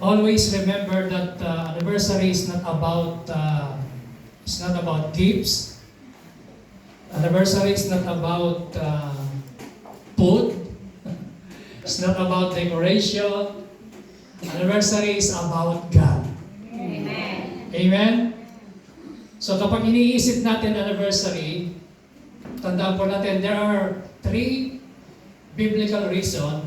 always remember that anniversary is not about gifts. Anniversary is not about food. It's not about decoration. Anniversary is about God. Amen. Amen? So kapag iniisip natin anniversary, tandaan po natin, there are 3 biblical reasons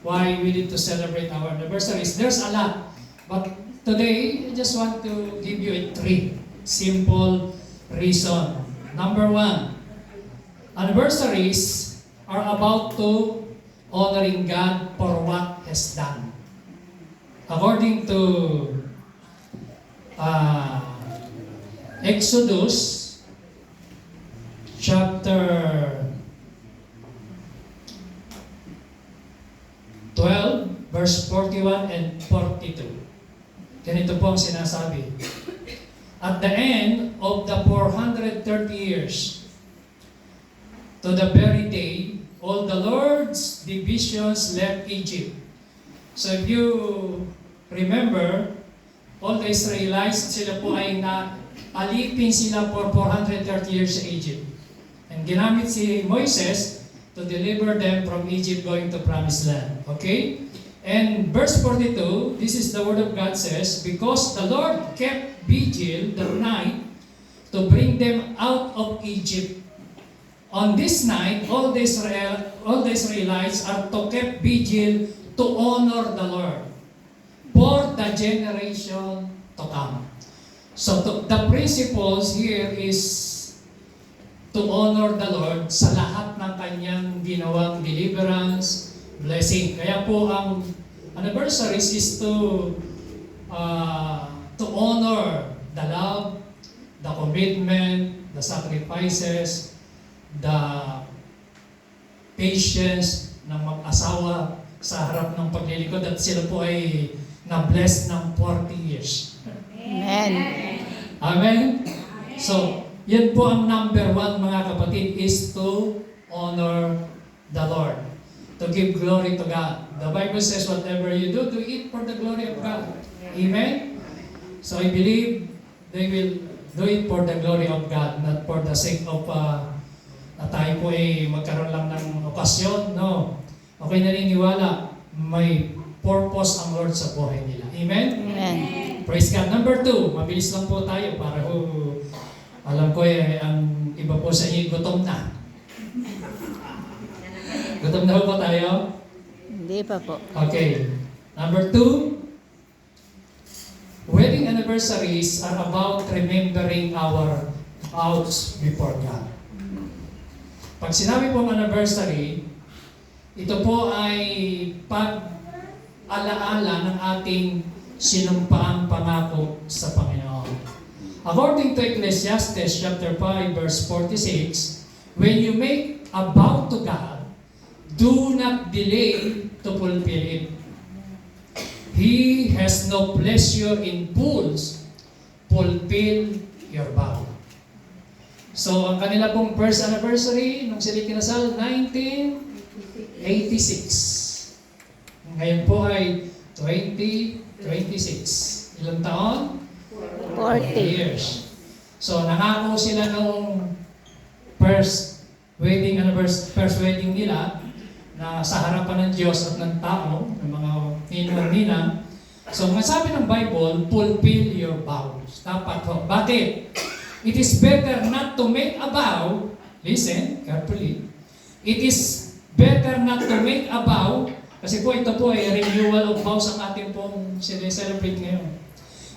why we need to celebrate our anniversaries. There's a lot. But today, I just want to give you 3 simple reasons. Number 1, anniversaries are about to honoring God for what He has done. According to Exodus chapter 12, verse 41 and 42. Ganito po ang sinasabi. At the end of the 430 years, to the very day, all the Lord's divisions left Egypt. So if you remember, all the Israelites, sila po ay alipin sila for 430 years sa Egypt. And ginamit si Moises to deliver them from Egypt going to Promised Land. Okay? And verse 42, this is the word of God says, because the Lord kept vigil the night to bring them out of Egypt. On this night, all the Israelites are to keep vigil to honor the Lord for the generation to come. So the principles here is to honor the Lord sa lahat ng kanyang ginawang deliverance, blessing. Kaya po ang anniversaries is to honor the love, the commitment, the sacrifices, the patience ng mag-asawa sa harap ng paglilingkod at sila po ay na-bless ng 40 years. Amen. Amen? So, yan po ang number 1 mga kapatid is to honor the Lord. To give glory to God. The Bible says whatever you do it for the glory of God. Amen? So I believe they will do it for the glory of God, not for the sake of na tayo po ay magkaroon lang ng okasyon. No. Okay, naniniwala, may purpose ang Lord sa buhay nila. Amen? Amen. Praise God. Number 2, mabilis lang po tayo para alam ko ang iba po sa inyo gutom na. Gutom na po tayo? Hindi pa po. Okay. Number 2, wedding anniversaries are about remembering our vows before God. Pag sinabi pong anniversary, ito po ay pag-alaala ng ating sinumpaang pangako sa Panginoon. According to Ecclesiastes chapter 5 verse 46, when you make a vow to God, do not delay to fulfill it. He has no pleasure in fools. Fulfill your vow. So, ang kanila pong first anniversary, nung sila kinasal, 1986. Ngayon po ay 2026. Ilang taon? 40 years. So, nangako sila nung first wedding nila na sa harapan ng Diyos at ng tao, ng mga ninang. So, masabi ng Bible, fulfill your vows. Dapat po. Bakit? It is better not to make a vow. Listen carefully. It is better not to make a vow. Kasi po ito po ay renewal of vows ang ating pong celebrate ngayon.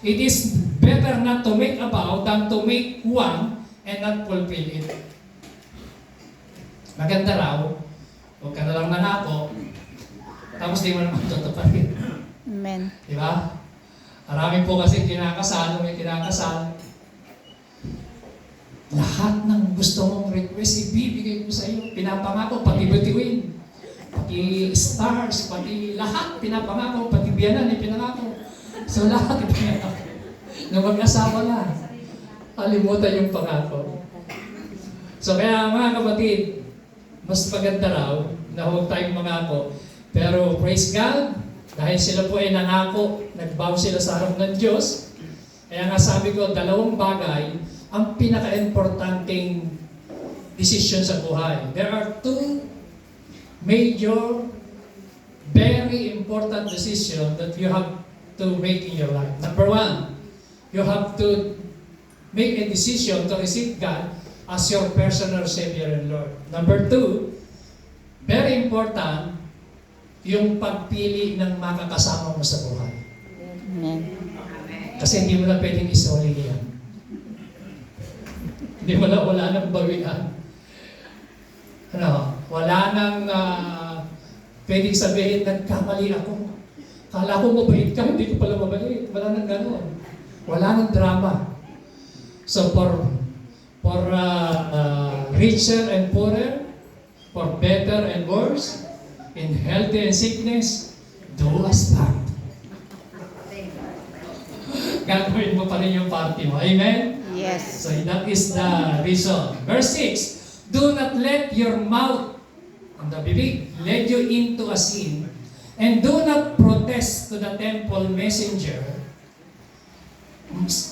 It is better not to make a vow than to make one and not fulfill it. Maganda raw, huwag ka na lang nangako, tapos di mo naman tutuparin. Amen. Di ba? Marami po kasi kinakasal, may kinakasal. Lahat ng gusto mong request, ibibigay ko sa iyo. Pinapangako, pati bituin, pati stars, pati lahat pinapangako, pati biyanan, ipinangako. So lahat ipinangako. Nung mag-asawa na, kalimutan yung pangako. So kaya mga kapatid, mas maganda raw na huwag tayong mangako. Pero praise God, Dahil sila po ay nangako, nagbow sila sa harap ng Diyos. Kaya nga sabi ko, dalawang bagay ang pinaka-importanting decision sa buhay. There are two major, very important decisions that you have to make in your life. Number one, you have to make a decision to receive God as your personal Savior and Lord. Number two, very important, yung pagpili ng makakasama mo sa buhay. Amen. Kasi hindi mo na pwedeng isoli yan. Hindi mo na, wala nang bawian. Ano, wala nang pwedeng sabihin, nagkamali ako. Kala ko mabait ka, hindi ko pala mabait. Wala nang gano'n. Wala nang drama. So for richer and poorer, for better and worse, in health and sickness, do us part. Gagawin mo pa rin yung party mo. Amen? Yes. So that is the reason. Verse 6, do not let your mouth, ang bibig, lead you into a sin, and do not protest to the temple messenger,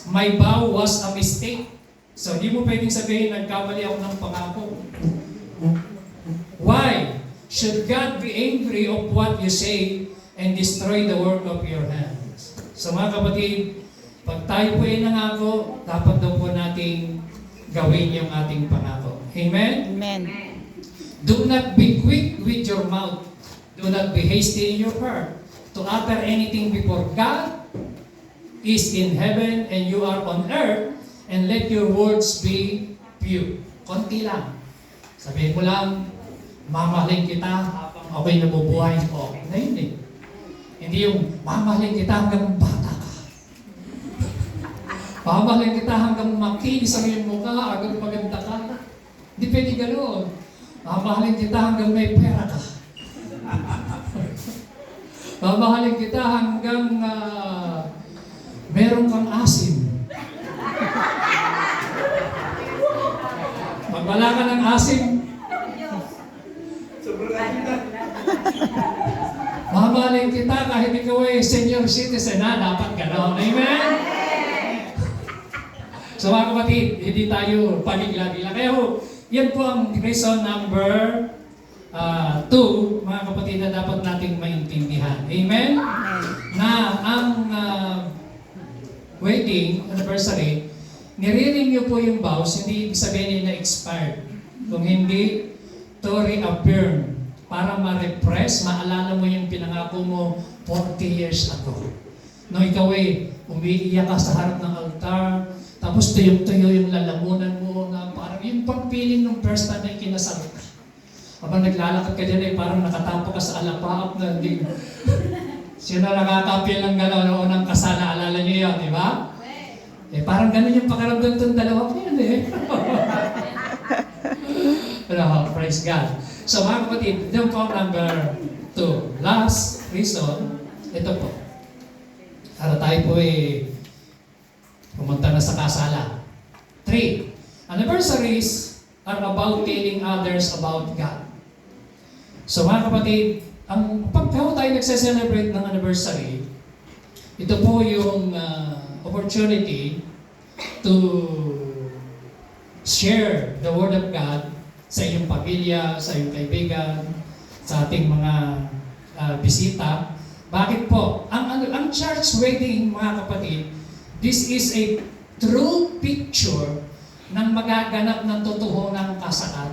my vow was a mistake. So di mo pwedeng sabihin, nagkamali ako ng pangako. Why should God be angry of what you say and destroy the work of your hands? So mga kapatid, pag tayo po ay nangako, dapat daw po nating gawin yung ating pangako. Amen? Amen. Do not be quick with your mouth. Do not be hasty in your heart to utter anything before God is in heaven and you are on earth, and let your words be pure. Konti lang. Sabihin mo lang, mamahalin kita habang ako'y nabubuhay. O, na yun eh. Hindi yung, mamahalin kita hanggang bata ka. Mamahalin kita hanggang makinis ang iyong mukha, hanggang maganda ka. Hindi pwede gano'n. Mamahalin kita hanggang may pera ka. Mamahalin kita hanggang meron kang asim. Pag wala ka ng asim, mamahalin kita kahit ikaw ay senior citizen na, dapat gano'n. Amen? So mga kapatid, hindi tayo paligla-gila. Kaya yan po ang reason number 2, mga kapatid, na dapat nating maintindihan. Amen? Na ang wedding anniversary, nire-renew po yung vows, hindi ibig sabihin na expired. Kung hindi, to reaffirm, para ma-repress, maalala mo yung pinangako mo 40 years ago. No, ikaw ay umiiyak ka sa harap ng altar, tapos tuyong-tuyo yung lalamunan mo na parang yung pagpiling ng first time na kinasal ka. Habang naglalakad ka dyan ay parang nakatapo ka sa alapaap na hindi. Sino nakakapil ng gano'n noon ng kasal, naalala niyo yun, di ba? Eh parang gano'n yung pakaramdam itong dalawa ko yun eh. Praise God. So mga kapatid, ito po number 2. Last reason, ito po. Para tayo po pumunta na sa kasala. 3. Anniversaries are about telling others about God. So mga kapatid, pagka tayo nagse-celebrate ng anniversary, ito po yung opportunity to share the Word of God sa iyong pamilya, sa iyong kaibigan, sa ating mga bisita. Bakit po? Ang church wedding, mga kapatid, this is a true picture ng magaganap ng totohonang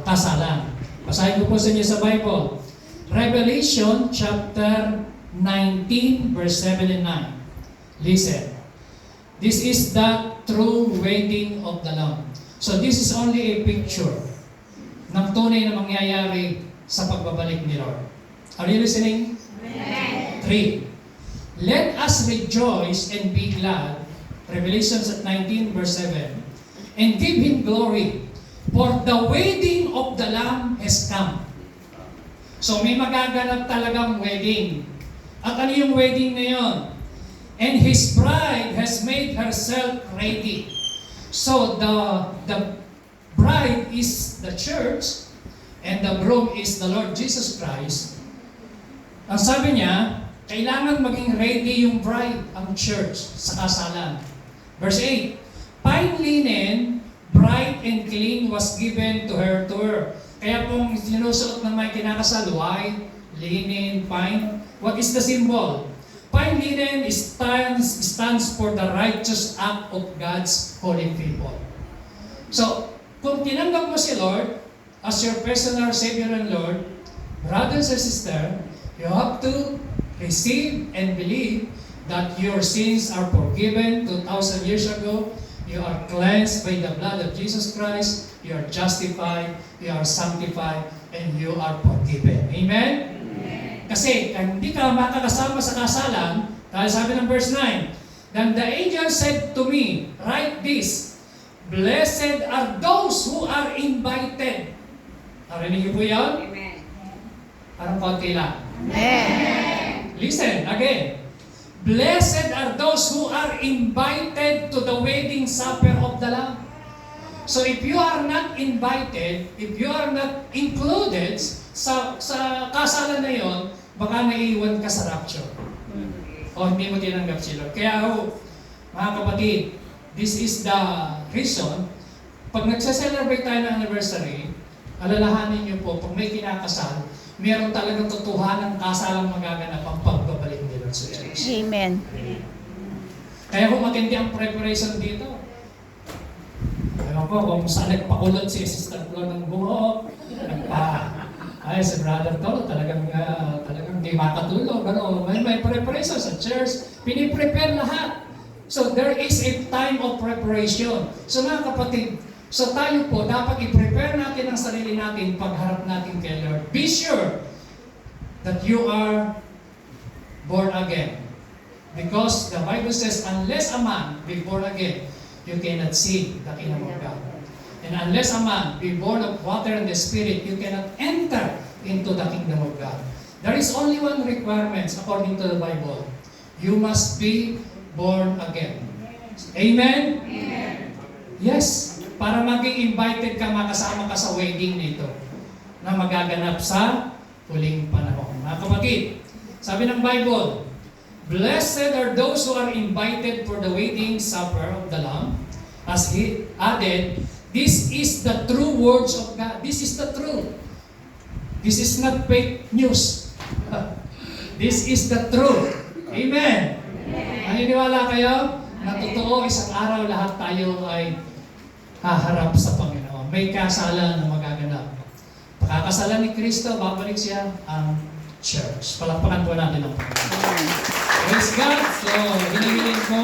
kasalan. Basahin ko po sa inyo sa Bible. Revelation chapter 19 verse 7 and 9. Listen. This is the true wedding of the Lamb. So this is only a picture ng tunay na mangyayari sa pagbabalik ni Lord. Are you listening? Amen. 3. Let us rejoice and be glad. Revelation 19 verse 7. And give Him glory, for the wedding of the Lamb has come. So may magaganap talagang wedding. At ano yung wedding na yun? And His bride has made herself ready. So the bride is the church, and the groom is the Lord Jesus Christ. Ang sabi niya, Kailangan maging ready yung bride, ang church, sa kasalan. Verse 8, fine linen, bright and clean was given to her to wear. Kaya kung sinusuot ng may kinakasal, white, linen, fine, what is the symbol? Fine linen stands for the righteous act of God's holy people. So, kung tinanggap mo si Lord as your personal Savior and Lord, brothers and sisters, you have to receive and believe that your sins are forgiven 2,000 years ago. You are cleansed by the blood of Jesus Christ. You are justified, you are sanctified, and you are forgiven. Amen? Kasi kung hindi ka makakasama sa kasalan, dahil sabi ng verse 9, then the angel said to me, write this, blessed are those who are invited. Narinig niyo po yan? Parang konti lang. Listen, again. Blessed are those who are invited to the wedding supper of the Lamb. So if you are not invited, if you are not included sa kasalan na yon, baka naiiwan ka sa rapture. O hindi mo tinanggap si Lord. Kaya mga kapatid, this is the reason, pag nagsa-celebrate tayo ng anniversary, alalahanin niyo po, pag may kinakasal, meron talagang totohanan kasalang magaganap ang pagbabalik ni Lord sa Diyos. Amen. Kaya kung matindi ang preparation dito, alam ko kung saan nagpakulot si Sister Flo ng buhok, ay si Brother Tolo talagang di makatulog. May preparation sa church, piniprepare lahat. So there is a time of preparation. So mga kapatid, so tayo po, dapat i-prepare natin ang sarili natin pagharap natin kay Lord. Be sure that you are born again. Because the Bible says, unless a man be born again, you cannot see the kingdom of God. And unless a man be born of water and the Spirit, you cannot enter into the kingdom of God. There is only one requirement according to the Bible. You must be born again. Amen? Amen. Yes. Para maging invited ka, makasama ka sa wedding nito na magaganap sa huling panahon. Mga kapatid, sabi ng Bible, blessed are those who are invited for the wedding supper of the Lamb. As he added, this is the true words of God. This is the truth. This is not fake news. This is the truth. Amen. Naniniwala kayo na totoo, isang araw lahat tayo ay haharap sa Panginoon. May kasalan na magaganap. Pagkakasalan ni Kristo, babalik siya ang church. Palakpakan po natin ang Panginoon. Praise God! So, hinihiling ko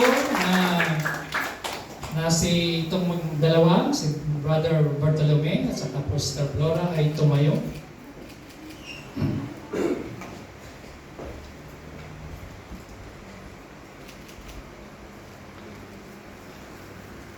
na si itong dalawa, si Brother Bartolome at saka Sister Flora ay tumayo.